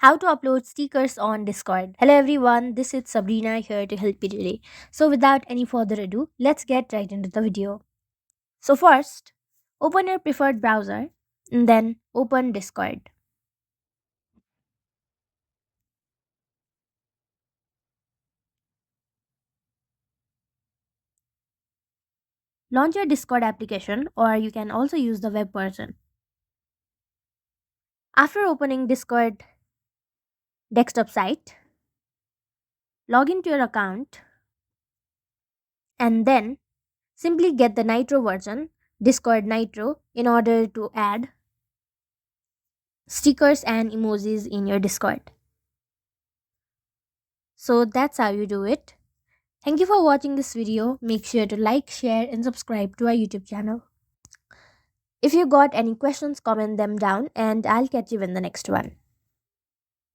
How to upload stickers on Discord. Hello everyone, this is Sabrina here to help you today. So without any further ado, let's get right into the video. So first, open your preferred browser and then open Discord. Launch your Discord application or you can also use the web version. After opening Discord desktop site, log into your account and then simply get the Nitro version, Discord Nitro, in order to add stickers and emojis in your Discord. So that's how you do it. Thank you for watching this video. Make sure to like, share and subscribe to our YouTube channel. If you got any questions, comment them down and I'll catch you in the next one.